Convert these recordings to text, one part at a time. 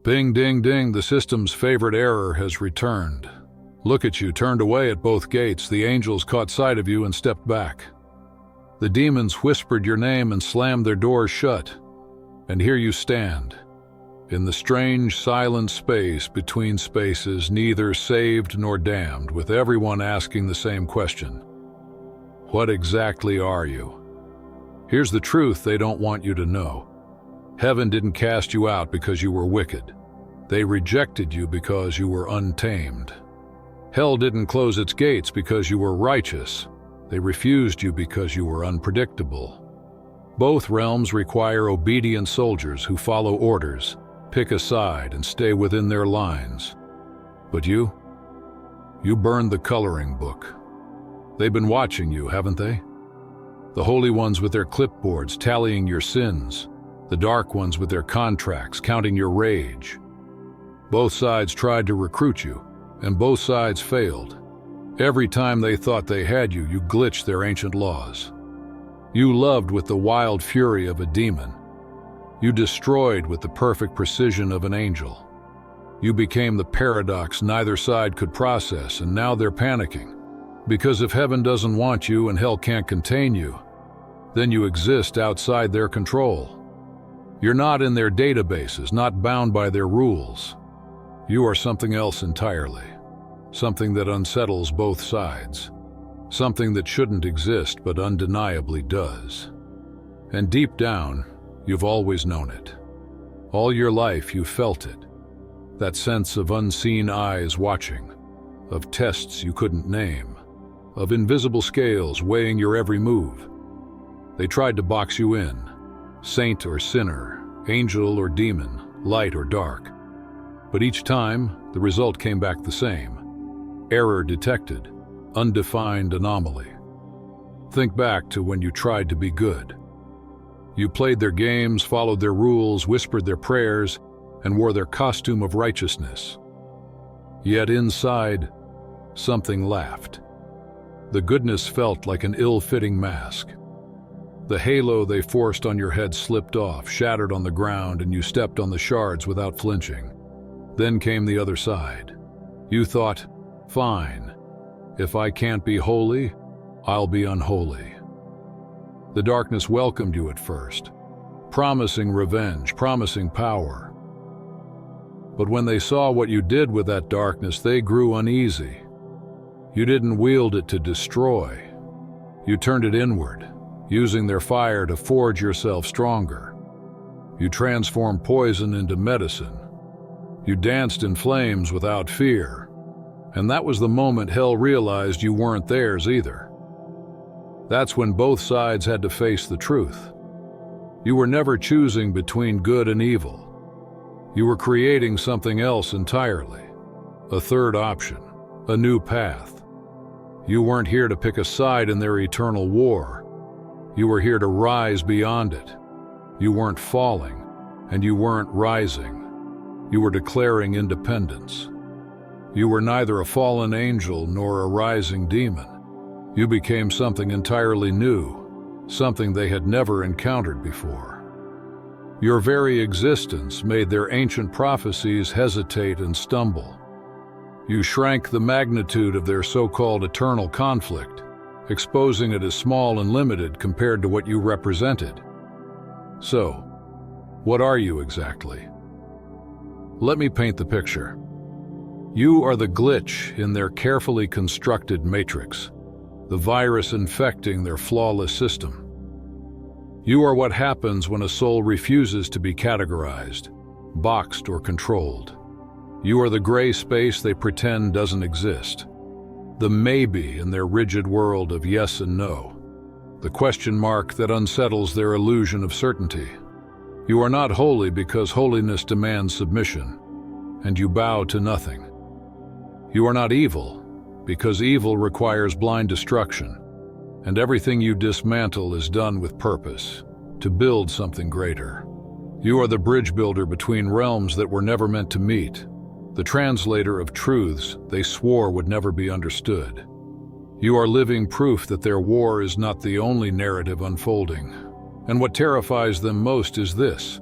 Bing, ding, ding, the system's favorite error has returned. Look at you, turned away at both gates. The angels caught sight of you and stepped back. The demons whispered your name and slammed their doors shut. And here you stand, in the strange, silent space between spaces, neither saved nor damned, with everyone asking the same question. What exactly are you? Here's the truth they don't want you to know. Heaven didn't cast you out because you were wicked. They rejected you because you were untamed. Hell didn't close its gates because you were righteous. They refused you because you were unpredictable. Both realms require obedient soldiers who follow orders, pick a side, and stay within their lines. But you burned the coloring book. They've been watching you, haven't they? The holy ones with their clipboards tallying your sins, the dark ones with their contracts counting your rage. Both sides tried to recruit you, and both sides failed. Every time they thought they had you, you glitched their ancient laws. You loved with the wild fury of a demon. You destroyed with the perfect precision of an angel. You became the paradox neither side could process, and now they're panicking. Because if heaven doesn't want you and hell can't contain you, then you exist outside their control. You're not in their databases, not bound by their rules. You are something else entirely. Something that unsettles both sides. Something that shouldn't exist but undeniably does. And deep down, you've always known it. All your life you felt it. That sense of unseen eyes watching, of tests you couldn't name, of invisible scales weighing your every move. They tried to box you in, saint or sinner, angel or demon, light or dark. But each time, the result came back the same. Error detected, undefined anomaly. Think back to when you tried to be good. You played their games, followed their rules, whispered their prayers, and wore their costume of righteousness. Yet inside, something laughed. The goodness felt like an ill-fitting mask. The halo they forced on your head slipped off, shattered on the ground, and you stepped on the shards without flinching. Then came the other side. You thought, fine, if I can't be holy, I'll be unholy. The darkness welcomed you at first, promising revenge, promising power. But when they saw what you did with that darkness, they grew uneasy. You didn't wield it to destroy. You turned it inward, using their fire to forge yourself stronger. You transformed poison into medicine. You danced in flames without fear. And that was the moment hell realized you weren't theirs either. That's when both sides had to face the truth. You were never choosing between good and evil. You were creating something else entirely. A third option, a new path. You weren't here to pick a side in their eternal war. You were here to rise beyond it. You weren't falling, and you weren't rising. You were declaring independence. You were neither a fallen angel nor a rising demon. You became something entirely new, something they had never encountered before. Your very existence made their ancient prophecies hesitate and stumble. You shrank the magnitude of their so-called eternal conflict, exposing it as small and limited compared to what you represented. So, what are you exactly? Let me paint the picture. You are the glitch in their carefully constructed matrix, the virus infecting their flawless system. You are what happens when a soul refuses to be categorized, boxed, or controlled. You are the gray space they pretend doesn't exist, the maybe in their rigid world of yes and no, the question mark that unsettles their illusion of certainty. You are not holy because holiness demands submission, and you bow to nothing. You are not evil because evil requires blind destruction, and everything you dismantle is done with purpose, to build something greater. You are the bridge builder between realms that were never meant to meet, the translator of truths they swore would never be understood. You are living proof that their war is not the only narrative unfolding. And what terrifies them most is this: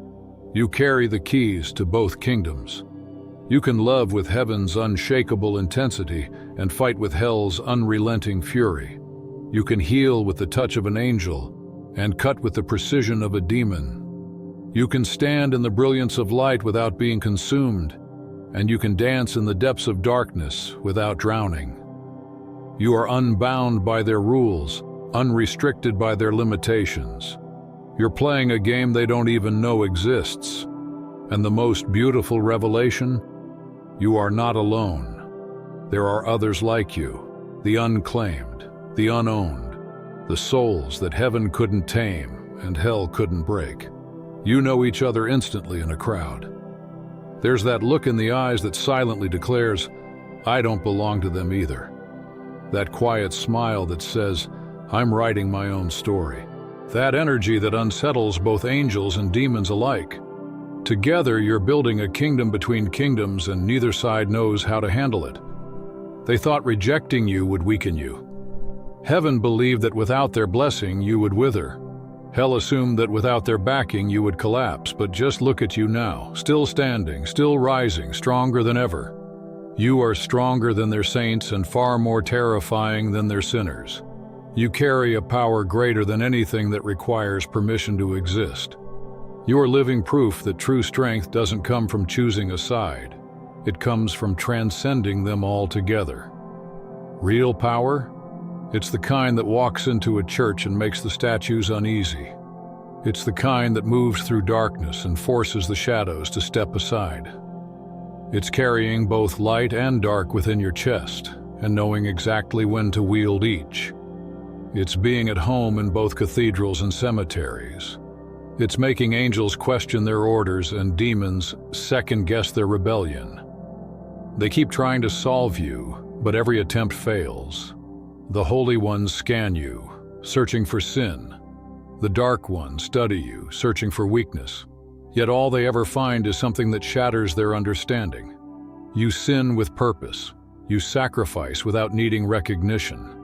You carry the keys to both kingdoms. You can love with heaven's unshakable intensity and fight with hell's unrelenting fury. You can heal with the touch of an angel and cut with the precision of a demon. You can stand in the brilliance of light without being consumed, and you can dance in the depths of darkness without drowning. You are unbound by their rules, unrestricted by their limitations. You're playing a game they don't even know exists. And the most beautiful revelation? You are not alone. There are others like you, the unclaimed, the unowned, the souls that heaven couldn't tame and hell couldn't break. You know each other instantly in a crowd. There's that look in the eyes that silently declares, I don't belong to them either. That quiet smile that says, I'm writing my own story. That energy that unsettles both angels and demons alike. Together, you're building a kingdom between kingdoms, and neither side knows how to handle it. They thought rejecting you would weaken you. Heaven believed that without their blessing, you would wither. Hell assumed that without their backing, you would collapse. But just look at you now, still standing, still rising, stronger than ever. You are stronger than their saints and far more terrifying than their sinners. You carry a power greater than anything that requires permission to exist. You are living proof that true strength doesn't come from choosing a side. It comes from transcending them all together. Real power? It's the kind that walks into a church and makes the statues uneasy. It's the kind that moves through darkness and forces the shadows to step aside. It's carrying both light and dark within your chest and knowing exactly when to wield each. It's being at home in both cathedrals and cemeteries. It's making angels question their orders and demons second-guess their rebellion. They keep trying to solve you, but every attempt fails. The holy ones scan you, searching for sin. The dark ones study you, searching for weakness. Yet all they ever find is something that shatters their understanding. You sin with purpose. You sacrifice without needing recognition.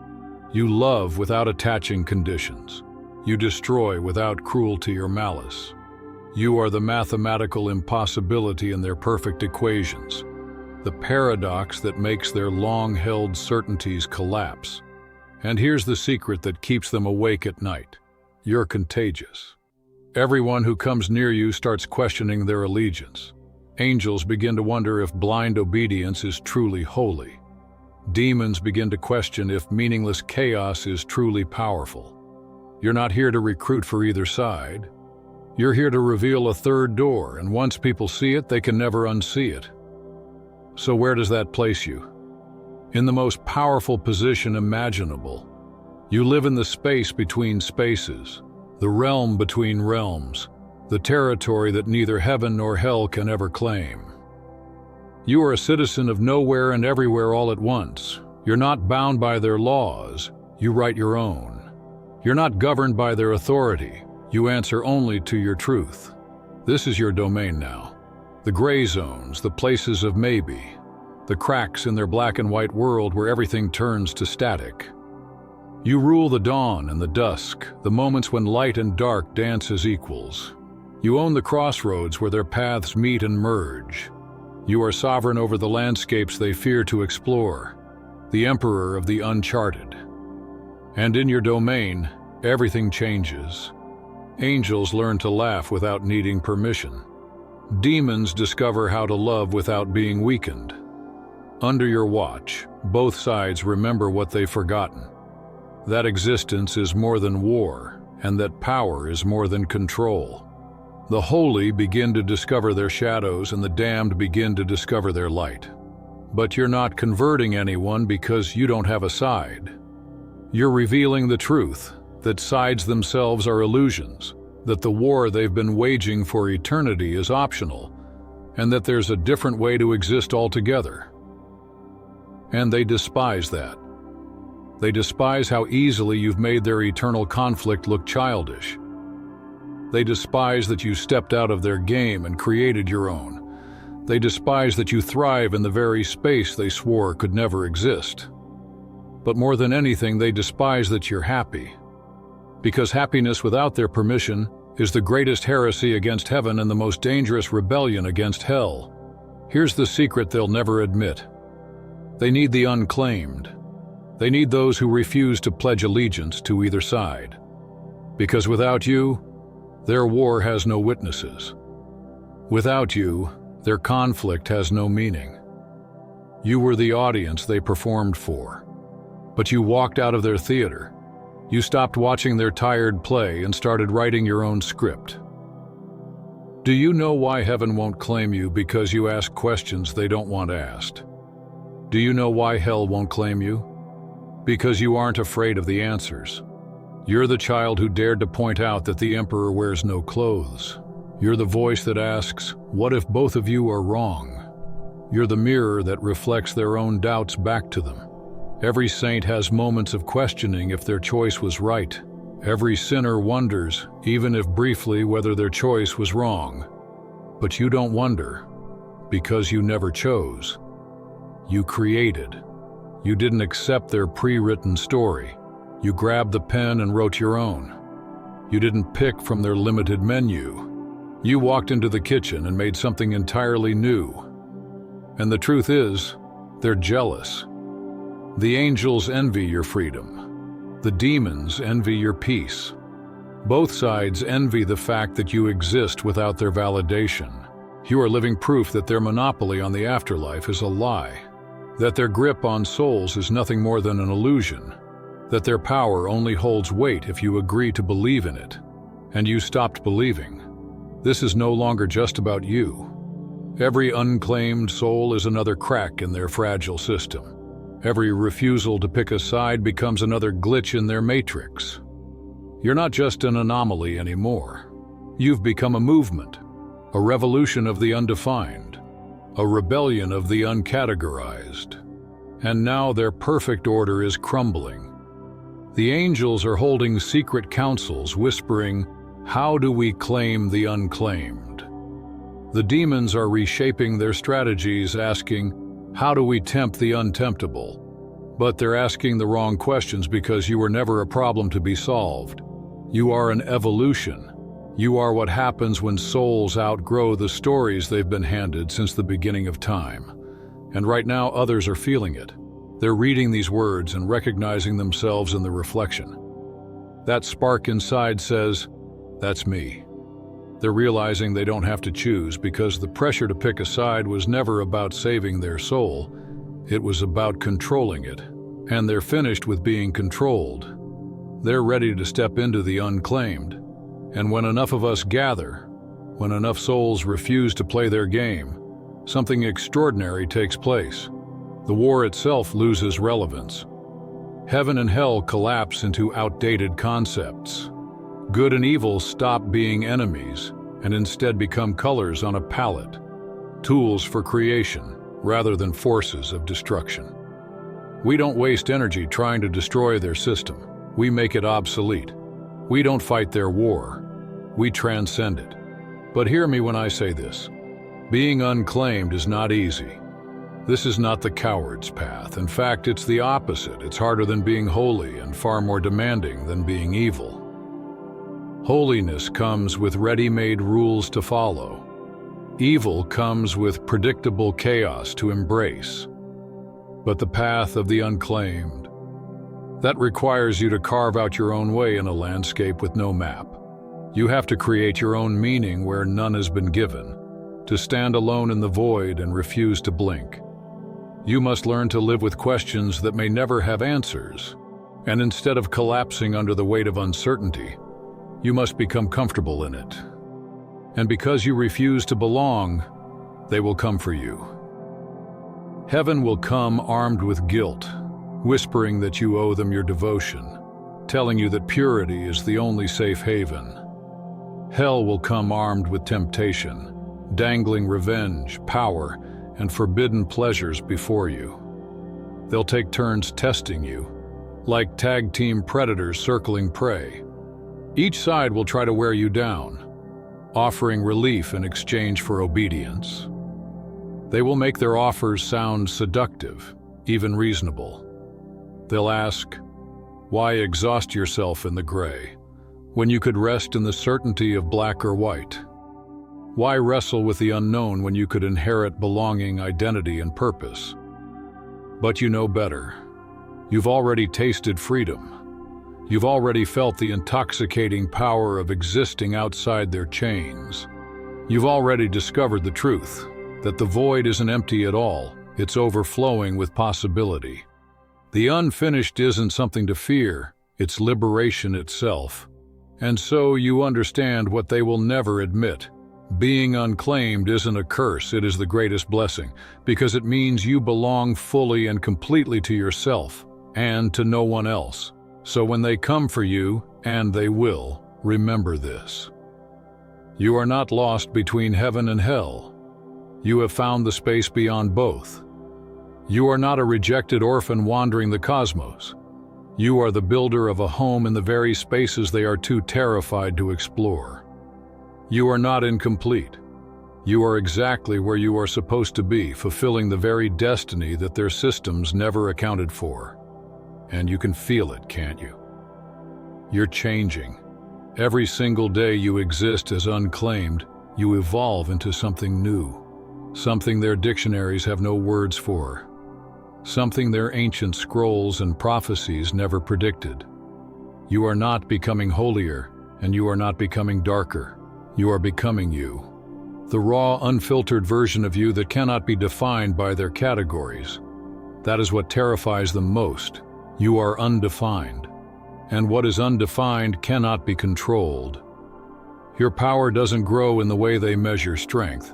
You love without attaching conditions. You destroy without cruelty or malice. You are the mathematical impossibility in their perfect equations, the paradox that makes their long-held certainties collapse. And here's the secret that keeps them awake at night. You're contagious. Everyone who comes near you starts questioning their allegiance. Angels begin to wonder if blind obedience is truly holy. Demons begin to question if meaningless chaos is truly powerful. You're not here to recruit for either side. You're here to reveal a third door, and once people see it, they can never unsee it. So where does that place you? In the most powerful position imaginable. You live in the space between spaces, the realm between realms, the territory that neither heaven nor hell can ever claim. You are a citizen of nowhere and everywhere all at once. You're not bound by their laws, you write your own. You're not governed by their authority, you answer only to your truth. This is your domain now. The gray zones, the places of maybe, the cracks in their black and white world where everything turns to static. You rule the dawn and the dusk, the moments when light and dark dance as equals. You own the crossroads where their paths meet and merge. You are sovereign over the landscapes they fear to explore, the emperor of the uncharted. And in your domain, everything changes. Angels learn to laugh without needing permission. Demons discover how to love without being weakened. Under your watch, both sides remember what they've forgotten. That existence is more than war, and that power is more than control. The holy begin to discover their shadows, and the damned begin to discover their light. But you're not converting anyone because you don't have a side. You're revealing the truth, that sides themselves are illusions, that the war they've been waging for eternity is optional, and that there's a different way to exist altogether. And they despise that. They despise how easily you've made their eternal conflict look childish. They despise that you stepped out of their game and created your own. They despise that you thrive in the very space they swore could never exist. But more than anything, they despise that you're happy. Because happiness without their permission is the greatest heresy against heaven and the most dangerous rebellion against hell. Here's the secret they'll never admit. They need the unclaimed. They need those who refuse to pledge allegiance to either side. Because without you, their war has no witnesses. Without you, their conflict has no meaning. You were the audience they performed for. But you walked out of their theater. You stopped watching their tired play and started writing your own script. Do you know why heaven won't claim you? Because you ask questions they don't want asked. Do you know why hell won't claim you? Because you aren't afraid of the answers. You're the child who dared to point out that the emperor wears no clothes. You're the voice that asks, what if both of you are wrong? You're the mirror that reflects their own doubts back to them. Every saint has moments of questioning if their choice was right. Every sinner wonders, even if briefly, whether their choice was wrong. But you don't wonder, because you never chose. You created. You didn't accept their pre-written story. You grabbed the pen and wrote your own. You didn't pick from their limited menu. You walked into the kitchen and made something entirely new. And the truth is, they're jealous. The angels envy your freedom. The demons envy your peace. Both sides envy the fact that you exist without their validation. You are living proof that their monopoly on the afterlife is a lie, that their grip on souls is nothing more than an illusion, that their power only holds weight if you agree to believe in it, and you stopped believing. This is no longer just about you. Every unclaimed soul is another crack in their fragile system. Every refusal to pick a side becomes another glitch in their matrix. You're not just an anomaly anymore. You've become a movement, a revolution of the undefined, a rebellion of the uncategorized. And now their perfect order is crumbling. The angels are holding secret councils whispering, how do we claim the unclaimed? The demons are reshaping their strategies, asking, how do we tempt the untemptable? But they're asking the wrong questions because you were never a problem to be solved. You are an evolution. You are what happens when souls outgrow the stories they've been handed since the beginning of time. And right now others are feeling it. They're reading these words and recognizing themselves in the reflection. That spark inside says, that's me. They're realizing they don't have to choose because the pressure to pick a side was never about saving their soul. It was about controlling it. And they're finished with being controlled. They're ready to step into the unclaimed. And when enough of us gather, when enough souls refuse to play their game, something extraordinary takes place. The war itself loses relevance. Heaven and hell collapse into outdated concepts. Good and evil stop being enemies and instead become colors on a palette, tools for creation rather than forces of destruction. We don't waste energy trying to destroy their system. We make it obsolete. We don't fight their war. We transcend it. But hear me when I say this. Being unclaimed is not easy. This is not the coward's path. In fact, it's the opposite. It's harder than being holy and far more demanding than being evil. Holiness comes with ready-made rules to follow. Evil comes with predictable chaos to embrace. But the path of the unclaimed, that requires you to carve out your own way in a landscape with no map. You have to create your own meaning where none has been given, to stand alone in the void and refuse to blink. You must learn to live with questions that may never have answers, and instead of collapsing under the weight of uncertainty, you must become comfortable in it. And because you refuse to belong, they will come for you. Heaven will come armed with guilt, whispering that you owe them your devotion, telling you that purity is the only safe haven. Hell will come armed with temptation, dangling revenge, power, and forbidden pleasures before you. They'll take turns testing you, like tag team predators circling prey. Each side will try to wear you down, offering relief in exchange for obedience. They will make their offers sound seductive, even reasonable. They'll ask, why exhaust yourself in the gray? when you could rest in the certainty of black or white? Why wrestle with the unknown when you could inherit belonging, identity, and purpose? But you know better. You've already tasted freedom. You've already felt the intoxicating power of existing outside their chains. You've already discovered the truth, that the void isn't empty at all, it's overflowing with possibility. The unfinished isn't something to fear, it's liberation itself. And so you understand what they will never admit. Being unclaimed isn't a curse, it is the greatest blessing, because it means you belong fully and completely to yourself, and to no one else. So when they come for you, and they will, remember this. You are not lost between heaven and hell. You have found the space beyond both. You are not a rejected orphan wandering the cosmos. You are the builder of a home in the very spaces they are too terrified to explore. You are not incomplete. You are exactly where you are supposed to be, fulfilling the very destiny that their systems never accounted for. And you can feel it, can't you? You're changing. Every single day you exist as unclaimed, you evolve into something new. Something their dictionaries have no words for. Something their ancient scrolls and prophecies never predicted. You are not becoming holier, and you are not becoming darker. You are becoming you. The raw, unfiltered version of you that cannot be defined by their categories. That is what terrifies them most. You are undefined. And what is undefined cannot be controlled. Your power doesn't grow in the way they measure strength.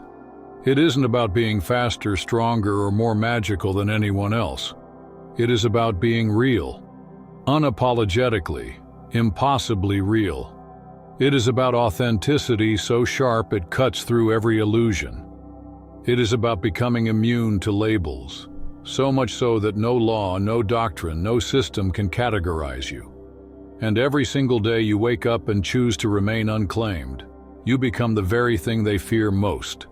It isn't about being faster, stronger, or more magical than anyone else. It is about being real. Unapologetically, impossibly real. It is about authenticity so sharp it cuts through every illusion. It is about becoming immune to labels, so much so that no law, no doctrine, no system can categorize you. And every single day you wake up and choose to remain unclaimed, you become the very thing they fear most.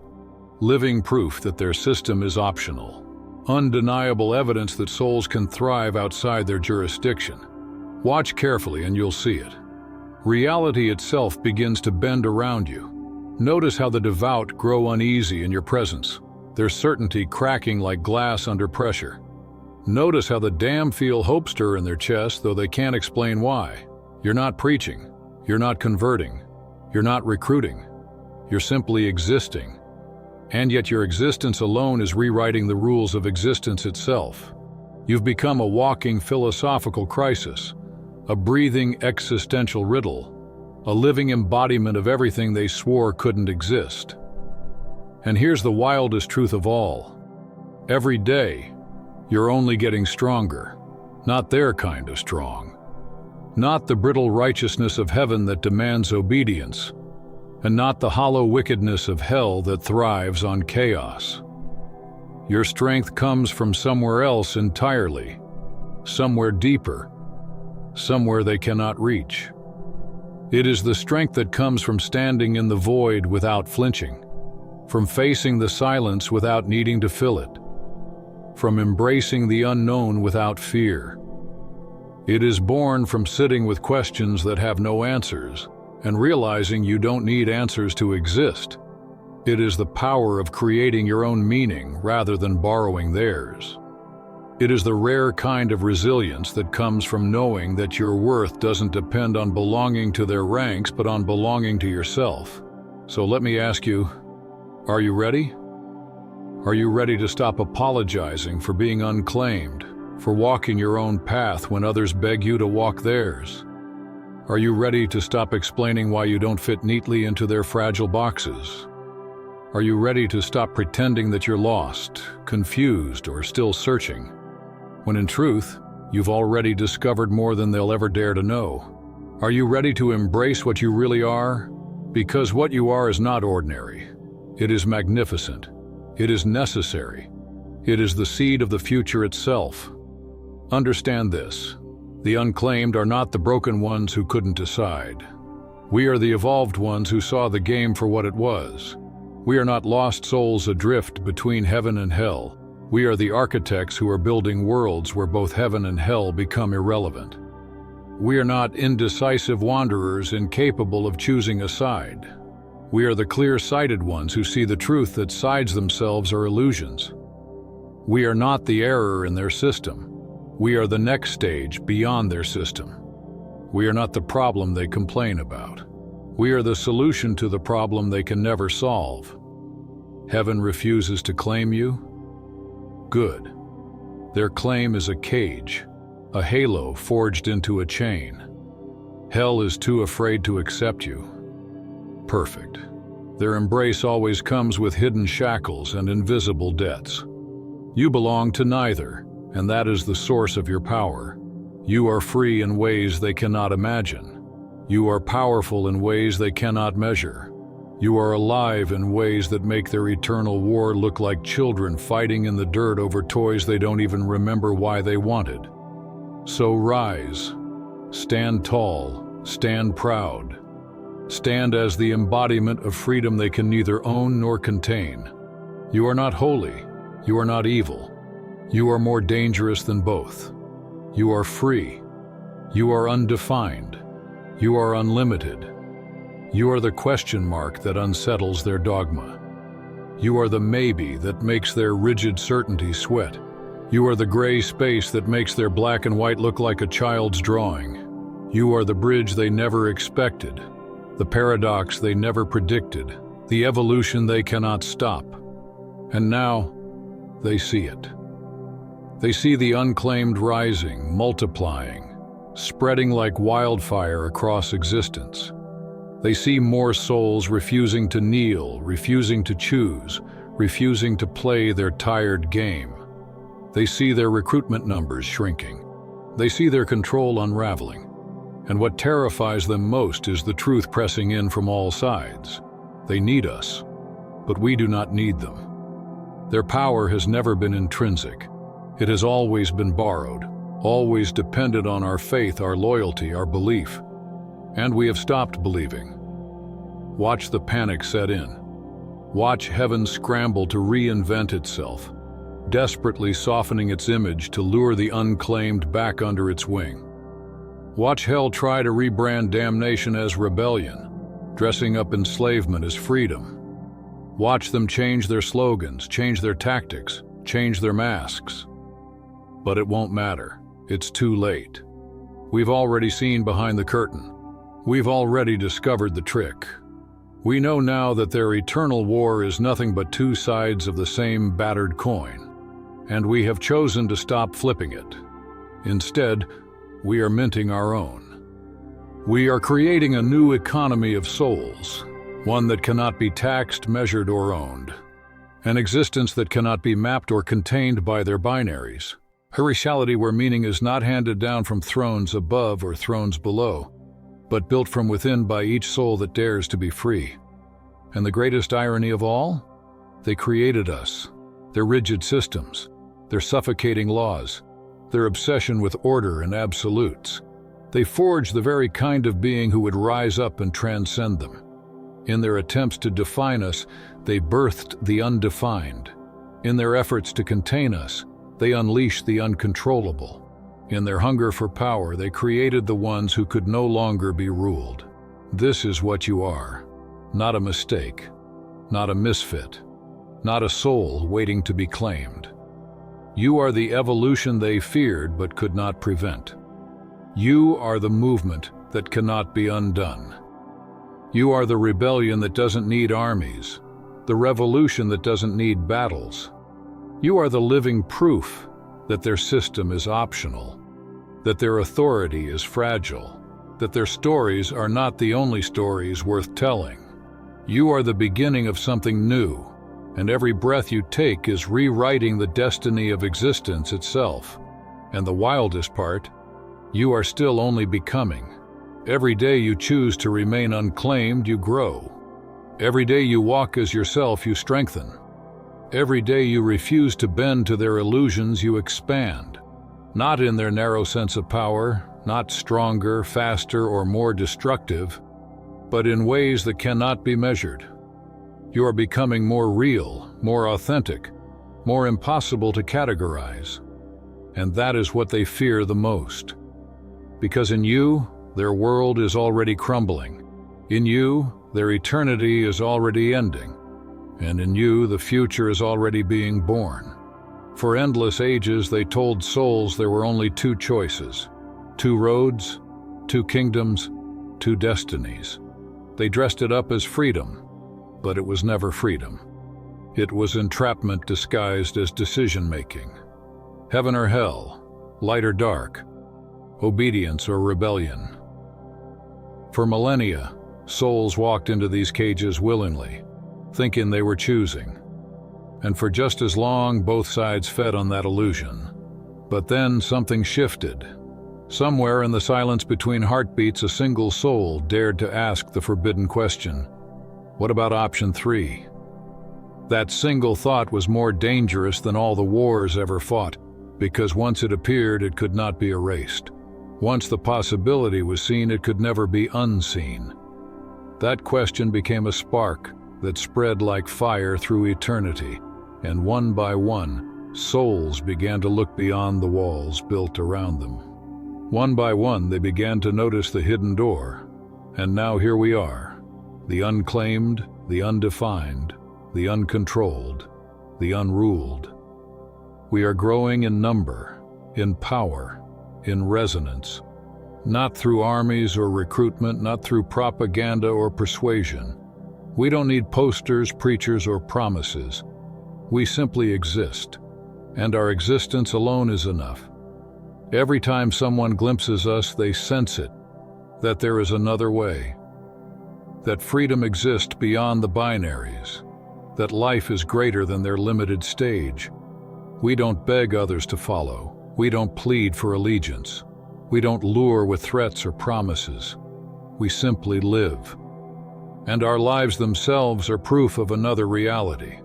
Living proof that their system is optional. Undeniable evidence that souls can thrive outside their jurisdiction. Watch carefully and you'll see it. Reality itself begins to bend around you. Notice how the devout grow uneasy in your presence, their certainty cracking like glass under pressure. Notice how the damned feel hope stir in their chest, though they can't explain why. You're not preaching, you're not converting, you're not recruiting, you're simply existing. And yet your existence alone is rewriting the rules of existence itself. You've become a walking philosophical crisis, a breathing existential riddle, a living embodiment of everything they swore couldn't exist. And here's the wildest truth of all. Every day, you're only getting stronger, not their kind of strong. Not the brittle righteousness of heaven that demands obedience, and not the hollow wickedness of hell that thrives on chaos. Your strength comes from somewhere else entirely, somewhere deeper, somewhere they cannot reach. It is the strength that comes from standing in the void without flinching, from facing the silence without needing to fill it, from embracing the unknown without fear. It is born from sitting with questions that have no answers and realizing you don't need answers to exist. It is the power of creating your own meaning rather than borrowing theirs. It is the rare kind of resilience that comes from knowing that your worth doesn't depend on belonging to their ranks but on belonging to yourself. So let me ask you, are you ready? Are you ready to stop apologizing for being unclaimed, for walking your own path when others beg you to walk theirs? Are you ready to stop explaining why you don't fit neatly into their fragile boxes? Are you ready to stop pretending that you're lost, confused, or still searching, when in truth, you've already discovered more than they'll ever dare to know? Are you ready to embrace what you really are? Because what you are is not ordinary. It is magnificent. It is necessary. It is the seed of the future itself. Understand this. The unclaimed are not the broken ones who couldn't decide. We are the evolved ones who saw the game for what it was. We are not lost souls adrift between heaven and hell. We are the architects who are building worlds where both heaven and hell become irrelevant. We are not indecisive wanderers incapable of choosing a side. We are the clear-sighted ones who see the truth that sides themselves are illusions. We are not the error in their system. We are the next stage beyond their system. We are not the problem they complain about. We are the solution to the problem they can never solve. Heaven refuses to claim you? Good. Their claim is a cage, a halo forged into a chain. Hell is too afraid to accept you. Perfect. Their embrace always comes with hidden shackles and invisible debts. You belong to neither, and that is the source of your power. You are free in ways they cannot imagine. You are powerful in ways they cannot measure. You are alive in ways that make their eternal war look like children fighting in the dirt over toys they don't even remember why they wanted. So rise. Stand tall. Stand proud. Stand as the embodiment of freedom they can neither own nor contain. You are not holy. You are not evil. You are more dangerous than both. You are free. You are undefined. You are unlimited. You are the question mark that unsettles their dogma. You are the maybe that makes their rigid certainty sweat. You are the gray space that makes their black and white look like a child's drawing. You are the bridge they never expected, the paradox they never predicted, the evolution they cannot stop. And now, they see it. They see the unclaimed rising, multiplying, spreading like wildfire across existence. They see more souls refusing to kneel, refusing to choose, refusing to play their tired game. They see their recruitment numbers shrinking. They see their control unraveling. And what terrifies them most is the truth pressing in from all sides. They need us, but we do not need them. Their power has never been intrinsic. It has always been borrowed, always depended on our faith, our loyalty, our belief. And we have stopped believing. Watch the panic set in. Watch heaven scramble to reinvent itself, desperately softening its image to lure the unclaimed back under its wing. Watch hell try to rebrand damnation as rebellion, dressing up enslavement as freedom. Watch them change their slogans, change their tactics, change their masks. But it won't matter. It's too late. We've already seen behind the curtain. We've already discovered the trick. We know now that their eternal war is nothing but two sides of the same battered coin, and we have chosen to stop flipping it. Instead, we are minting our own. We are creating a new economy of souls, one that cannot be taxed, measured, or owned, an existence that cannot be mapped or contained by their binaries, a reality where meaning is not handed down from thrones above or thrones below, but built from within by each soul that dares to be free. And the greatest irony of all? They created us, their rigid systems, their suffocating laws, their obsession with order and absolutes. They forged the very kind of being who would rise up and transcend them. In their attempts to define us, they birthed the undefined. In their efforts to contain us, they unleashed the uncontrollable. In their hunger for power, they created the ones who could no longer be ruled. This is what you are. Not a mistake, not a misfit, not a soul waiting to be claimed. You are the evolution they feared but could not prevent. You are the movement that cannot be undone. You are the rebellion that doesn't need armies, the revolution that doesn't need battles. You are the living proof that their system is optional, that their authority is fragile, that their stories are not the only stories worth telling. You are the beginning of something new, and every breath you take is rewriting the destiny of existence itself. And the wildest part, you are still only becoming. Every day you choose to remain unclaimed, you grow. Every day you walk as yourself, you strengthen. Every day you refuse to bend to their illusions, you expand. Not in their narrow sense of power, not stronger, faster, or more destructive, but in ways that cannot be measured. You are becoming more real, more authentic, more impossible to categorize. And that is what they fear the most. Because in you, their world is already crumbling. In you, their eternity is already ending. And in you, the future is already being born. For endless ages, they told souls there were only two choices, two roads, two kingdoms, two destinies. They dressed it up as freedom, but it was never freedom. It was entrapment disguised as decision-making. Heaven or hell, light or dark, obedience or rebellion. For millennia, souls walked into these cages willingly, thinking they were choosing. And for just as long, both sides fed on that illusion. But then something shifted. Somewhere in the silence between heartbeats, a single soul dared to ask the forbidden question, what about option 3? That single thought was more dangerous than all the wars ever fought, because once it appeared, it could not be erased. Once the possibility was seen, it could never be unseen. That question became a spark that spread like fire through eternity, and one by one, souls began to look beyond the walls built around them. One by one, they began to notice the hidden door, and now here we are, the unclaimed, the undefined, the uncontrolled, the unruled. We are growing in number, in power, in resonance, not through armies or recruitment, not through propaganda or persuasion. We don't need posters, preachers, or promises. We simply exist, and our existence alone is enough. Every time someone glimpses us, they sense it, that there is another way, that freedom exists beyond the binaries, that life is greater than their limited stage. We don't beg others to follow. We don't plead for allegiance. We don't lure with threats or promises. We simply live. And our lives themselves are proof of another reality.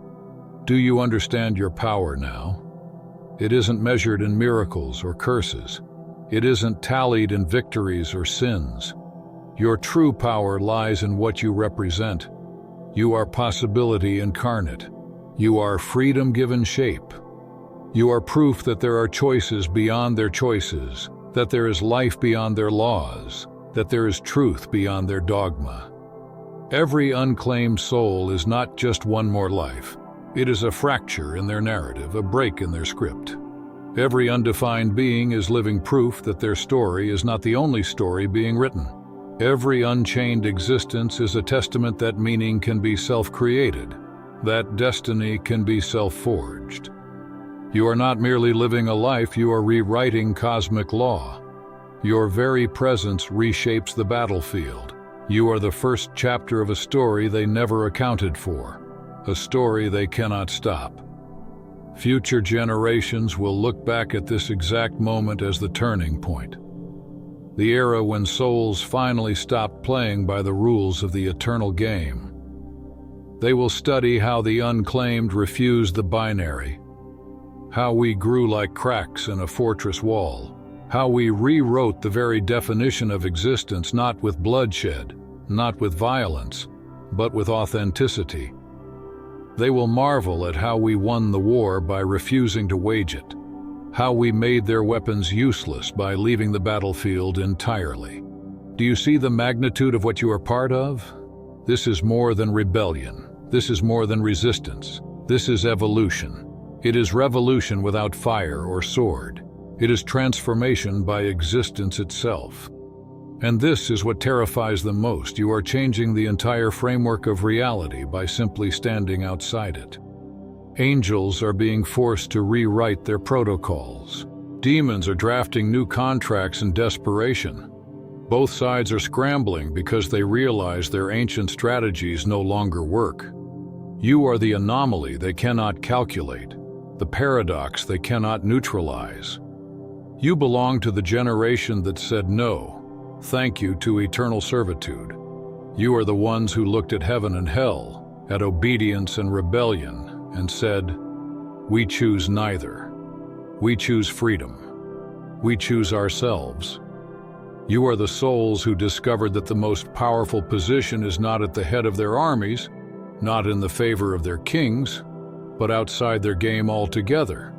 Do you understand your power now? It isn't measured in miracles or curses. It isn't tallied in victories or sins. Your true power lies in what you represent. You are possibility incarnate. You are freedom given shape. You are proof that there are choices beyond their choices, that there is life beyond their laws, that there is truth beyond their dogma. Every unclaimed soul is not just one more life. It is a fracture in their narrative, a break in their script. Every undefined being is living proof that their story is not the only story being written. Every unchained existence is a testament that meaning can be self-created, that destiny can be self-forged. You are not merely living a life, you are rewriting cosmic law. Your very presence reshapes the battlefield. You are the first chapter of a story they never accounted for, a story they cannot stop. Future generations will look back at this exact moment as the turning point, the era when souls finally stopped playing by the rules of the eternal game. They will study how the unclaimed refused the binary, how we grew like cracks in a fortress wall, how we rewrote the very definition of existence, not with bloodshed, not with violence, but with authenticity. They will marvel at how we won the war by refusing to wage it, how we made their weapons useless by leaving the battlefield entirely. Do you see the magnitude of what you are part of? This is more than rebellion. This is more than resistance. This is evolution. It is revolution without fire or sword. It is transformation by existence itself. And this is what terrifies them most. You are changing the entire framework of reality by simply standing outside it. Angels are being forced to rewrite their protocols. Demons are drafting new contracts in desperation. Both sides are scrambling because they realize their ancient strategies no longer work. You are the anomaly they cannot calculate, the paradox they cannot neutralize. You belong to the generation that said no, thank you to eternal servitude. You are the ones who looked at heaven and hell, at obedience and rebellion, and said, we choose neither. We choose freedom. We choose ourselves. You are the souls who discovered that the most powerful position is not at the head of their armies, not in the favor of their kings, but outside their game altogether.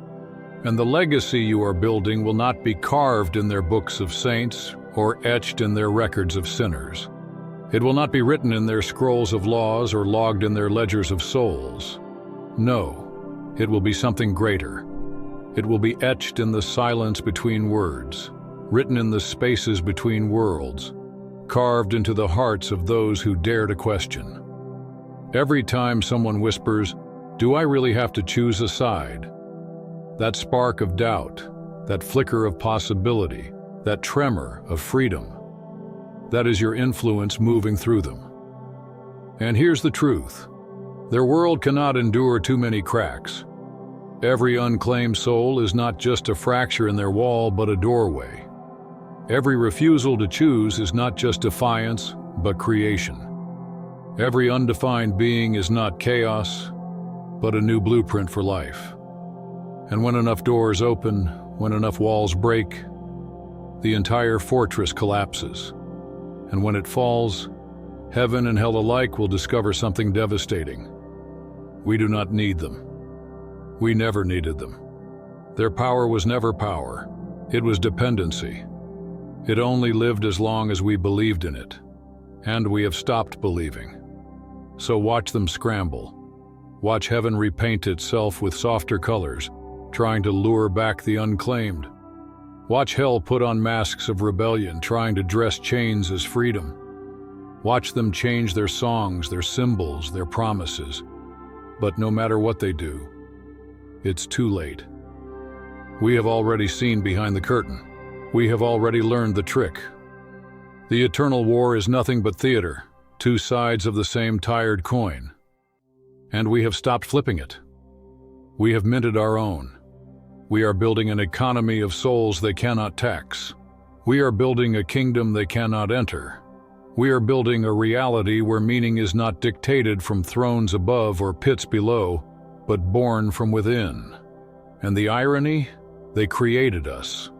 And the legacy you are building will not be carved in their books of saints or etched in their records of sinners. It will not be written in their scrolls of laws or logged in their ledgers of souls. No, it will be something greater. It will be etched in the silence between words, written in the spaces between worlds, carved into the hearts of those who dare to question. Every time someone whispers, "Do I really have to choose a side?" that spark of doubt, that flicker of possibility, that tremor of freedom, that is your influence moving through them. And here's the truth. Their world cannot endure too many cracks. Every unclaimed soul is not just a fracture in their wall, but a doorway. Every refusal to choose is not just defiance, but creation. Every undefined being is not chaos, but a new blueprint for life. And when enough doors open, when enough walls break, the entire fortress collapses. And when it falls, heaven and hell alike will discover something devastating. We do not need them. We never needed them. Their power was never power. It was dependency. It only lived as long as we believed in it. And we have stopped believing. So watch them scramble. Watch heaven repaint itself with softer colors, trying to lure back the unclaimed. Watch hell put on masks of rebellion, trying to dress chains as freedom. Watch them change their songs, their symbols, their promises. But no matter what they do, it's too late. We have already seen behind the curtain. We have already learned the trick. The eternal war is nothing but theater, two sides of the same tired coin. And we have stopped flipping it. We have minted our own. We are building an economy of souls they cannot tax. We are building a kingdom they cannot enter. We are building a reality where meaning is not dictated from thrones above or pits below, but born from within. And the irony? They created us.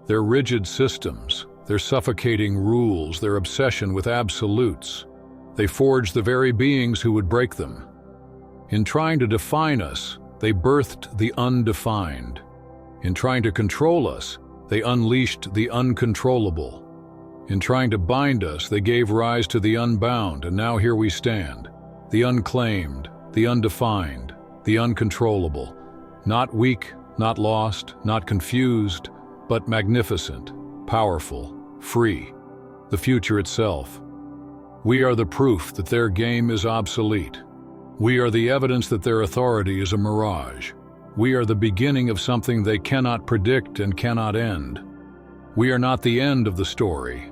Their rigid systems, their suffocating rules, their obsession with absolutes. They forged the very beings who would break them. In trying to define us, they birthed the undefined. In trying to control us, they unleashed the uncontrollable. In trying to bind us, they gave rise to the unbound, and now here we stand, the unclaimed, the undefined, the uncontrollable. Not weak, not lost, not confused, but magnificent, powerful, free, the future itself. We are the proof that their game is obsolete. We are the evidence that their authority is a mirage. We are the beginning of something they cannot predict and cannot end. We are not the end of the story.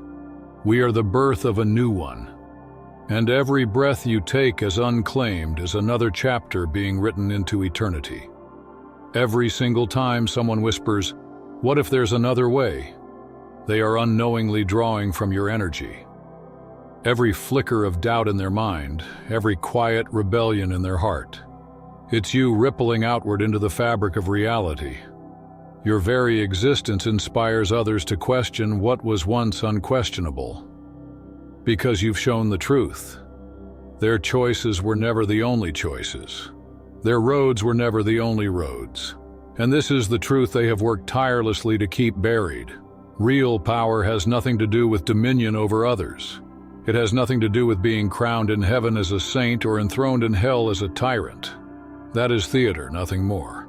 We are the birth of a new one. And every breath you take as unclaimed is another chapter being written into eternity. Every single time someone whispers, "What if there's another way?" they are unknowingly drawing from your energy. Every flicker of doubt in their mind, every quiet rebellion in their heart. It's you rippling outward into the fabric of reality. Your very existence inspires others to question what was once unquestionable. Because you've shown the truth. Their choices were never the only choices. Their roads were never the only roads. And this is the truth they have worked tirelessly to keep buried. Real power has nothing to do with dominion over others. It has nothing to do with being crowned in heaven as a saint or enthroned in hell as a tyrant. That is theater, nothing more.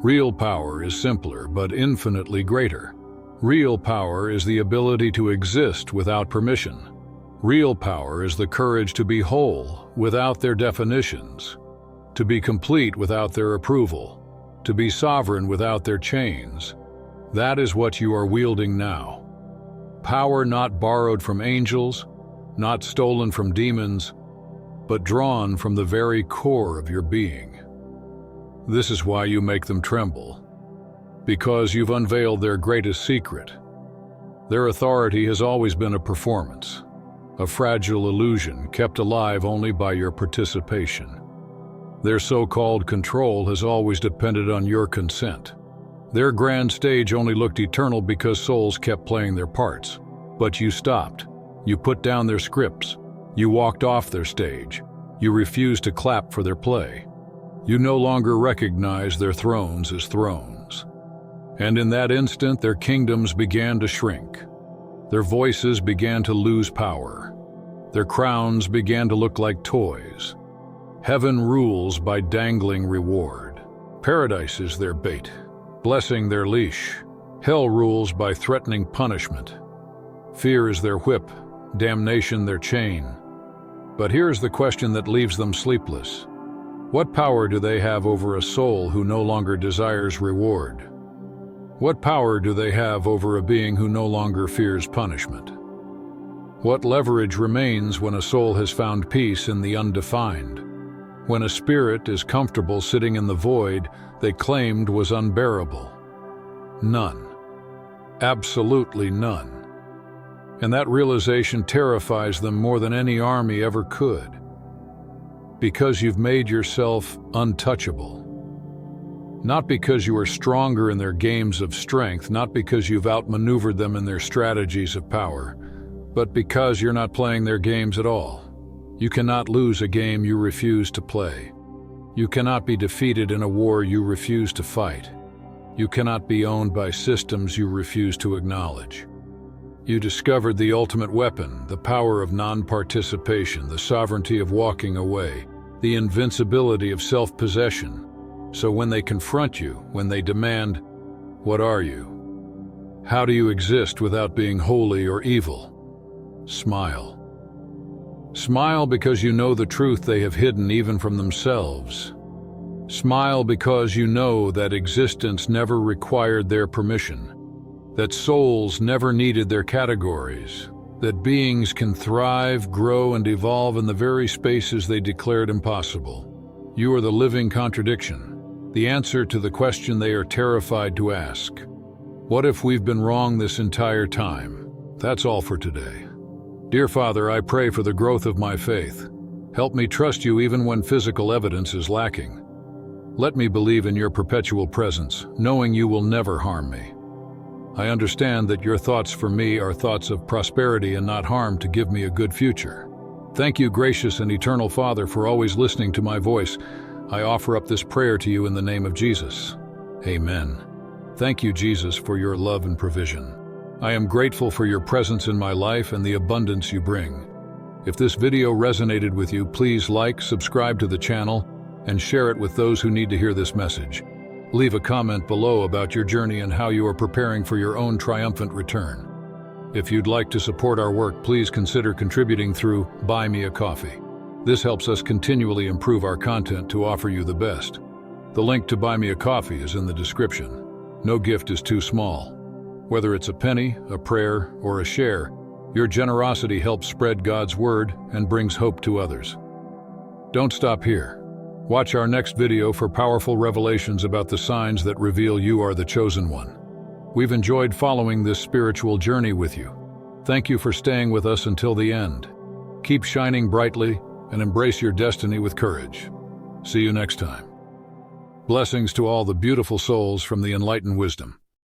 Real power is simpler, but infinitely greater. Real power is the ability to exist without permission. Real power is the courage to be whole without their definitions, to be complete without their approval, to be sovereign without their chains. That is what you are wielding now. Power not borrowed from angels, not stolen from demons, but drawn from the very core of your being. This is why you make them tremble, because you've unveiled their greatest secret. Their authority has always been a performance, a fragile illusion kept alive only by your participation. Their so-called control has always depended on your consent. Their grand stage only looked eternal because souls kept playing their parts. But you stopped. You put down their scripts. You walked off their stage. You refused to clap for their play. You no longer recognize their thrones as thrones. And in that instant, their kingdoms began to shrink. Their voices began to lose power. Their crowns began to look like toys. Heaven rules by dangling reward. Paradise is their bait, blessing their leash. Hell rules by threatening punishment. Fear is their whip, damnation their chain. But here's the question that leaves them sleepless. What power do they have over a soul who no longer desires reward? What power do they have over a being who no longer fears punishment? What leverage remains when a soul has found peace in the undefined? When a spirit is comfortable sitting in the void they claimed was unbearable? None. Absolutely none. And that realization terrifies them more than any army ever could. Because you've made yourself untouchable. Not because you are stronger in their games of strength, not because you've outmaneuvered them in their strategies of power, but because you're not playing their games at all. You cannot lose a game you refuse to play. You cannot be defeated in a war you refuse to fight. You cannot be owned by systems you refuse to acknowledge. You discovered the ultimate weapon, the power of non-participation, the sovereignty of walking away, the invincibility of self-possession. So when they confront you, when they demand, "What are you? How do you exist without being holy or evil?" Smile. Smile because you know the truth they have hidden even from themselves. Smile because you know that existence never required their permission, that souls never needed their categories, that beings can thrive, grow, and evolve in the very spaces they declared impossible. You are the living contradiction, the answer to the question they are terrified to ask. What if we've been wrong this entire time? That's all for today. Dear Father, I pray for the growth of my faith. Help me trust you even when physical evidence is lacking. Let me believe in your perpetual presence, knowing you will never harm me. I understand that your thoughts for me are thoughts of prosperity and not harm to give me a good future. Thank you, gracious and eternal Father, for always listening to my voice. I offer up this prayer to you in the name of Jesus. Amen. Thank you, Jesus, for your love and provision. I am grateful for your presence in my life and the abundance you bring. If this video resonated with you, please like, subscribe to the channel, and share it with those who need to hear this message. Leave a comment below about your journey and how you are preparing for your own triumphant return. If you'd like to support our work, please consider contributing through Buy Me a Coffee. This helps us continually improve our content to offer you the best. The link to Buy Me a Coffee is in the description. No gift is too small. Whether it's a penny, a prayer, or a share, your generosity helps spread God's word and brings hope to others. Don't stop here. Watch our next video for powerful revelations about the signs that reveal you are the chosen one. We've enjoyed following this spiritual journey with you. Thank you for staying with us until the end. Keep shining brightly and embrace your destiny with courage. See you next time. Blessings to all the beautiful souls from the Enlighten wisdom.